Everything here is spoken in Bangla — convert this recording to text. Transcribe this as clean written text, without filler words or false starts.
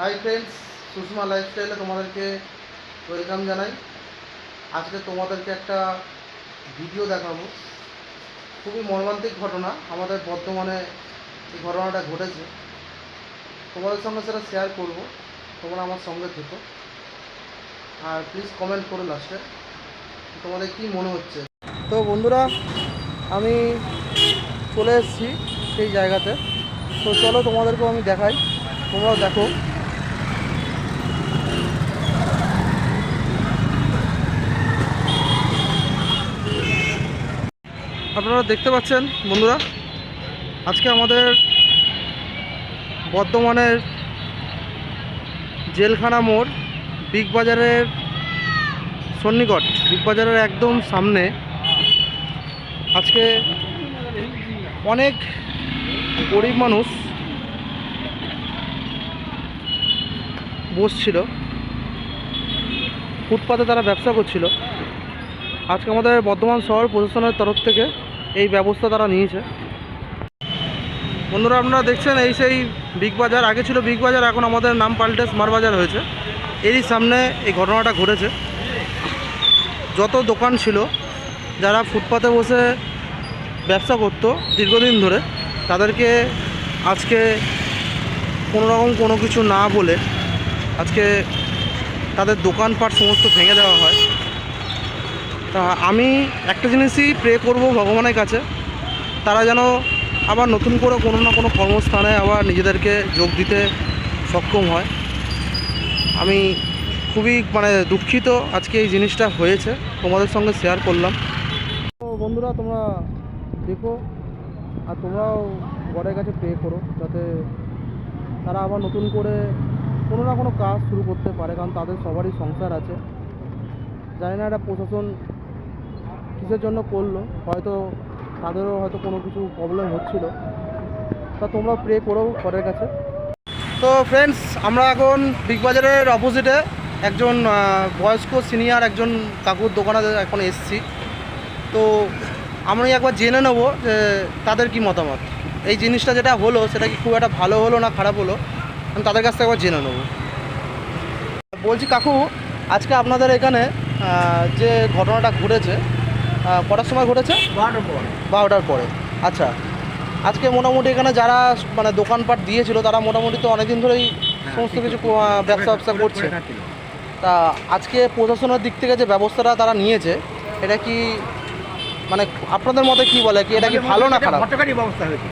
হাই ফ্রেন্ডস, সুষমা লাইফস্টাইলে তোমাদেরকে ওয়েলকাম জানাই। আজকে তোমাদেরকে একটা ভিডিও দেখাবো। খুবই মর্মান্তিক ঘটনা আমাদের বর্ধমানে এই ঘটনাটা ঘটেছে। তোমাদের সঙ্গে সেটা শেয়ার করব, তোমরা আমার সঙ্গে থেকো আর প্লিজ কমেন্ট করো লাস্টে তোমাদের কি মনে হচ্ছে। তো বন্ধুরা, আমি চলে এসেছি সেই জায়গাতে। তো চলো তোমাদেরকেও আমি দেখাই, তোমরাও দেখো। আপনারা দেখতে পাচ্ছেন বন্ধুরা, আজকে আমাদের বর্ধমানের জেলখানা মোড়, বিগ বাজারের সন্নিকট, বিগ বাজারের একদম সামনে আজকে অনেক গরিব মানুষ বসছিল, ফুটপাতে তারা ব্যবসা করছিল। আজকে আমাদের বর্ধমান শহর প্রশাসনের তরফ থেকে এই ব্যবস্থা তারা নিয়েছে। বন্ধুরা, আপনারা দেখছেন এই সেই বিগ বাজার, আগে ছিল বিগ বাজার, এখন আমাদের নাম পাল্টে স্মার্ট বাজার হয়েছে। এরই সামনে এই ঘটনাটা ঘটেছে। যত দোকান ছিল, যারা ফুটপাতে বসে ব্যবসা করতো দীর্ঘদিন ধরে, তাদেরকে আজকে কোনোরকম কোনো কিছু না বলে আজকে তাদের দোকানপাট সমস্ত ভেঙে দেওয়া হয়। তা আমি একটা জিনিসই প্রে করব ভগবানের কাছে, তারা যেন আবার নতুন করে কোনো না কোনো কর্মস্থানে আবার নিজেদেরকে যোগ দিতে সক্ষম হয়। আমি খুবই দুঃখিত আজকে এই জিনিসটা হয়েছে, তোমাদের সঙ্গে শেয়ার করলাম। তো বন্ধুরা, তোমরা দেখো আর তোমরাও গডের কাছে প্রে করো যাতে তারা আবার নতুন করে কোনো না কোনো কাজ শুরু করতে পারে, কারণ তাদের সবারই সংসার আছে। জানি না এটা প্রশাসন কিসের জন্য করলো, হয়তো তাদেরও হয়তো কোনো কিছু প্রবলেম হচ্ছিল। তা তোমরা প্রে করো গডের কাছে। তো ফ্রেন্ডস, আমরা এখন বিগ বাজারের অপোজিটে একজন বয়স্ক সিনিয়র একজন কাকুর দোকানে এখন এসেছি। তো আমি একবার জেনে নেব যে তাদের কি মতামত, এই জিনিসটা যেটা হলো সেটা কি খুব একটা ভালো হলো না খারাপ হলো, আমি তাদের কাছ থেকে একবার জেনে নেব। বলছি কাকু, আজকে আপনাদের এখানে যে ঘটনাটা ঘটেছে কটার সময় ঘটেছে? 12টার পরে। আচ্ছা, আজকে মোটামুটি এখানে যারা দোকানপাট দিয়েছিল তারা মোটামুটি তো অনেকদিন ধরেই সমস্ত কিছু ব্যবসা করছে। তা আজকে প্রশাসনের দিক থেকে যে ব্যবস্থাটা তারা নিয়েছে, এটা কি আপনাদের মতে কি বলে, কি এটা কি ভালো না খারাপ? ব্যবস্থা হয়েছে।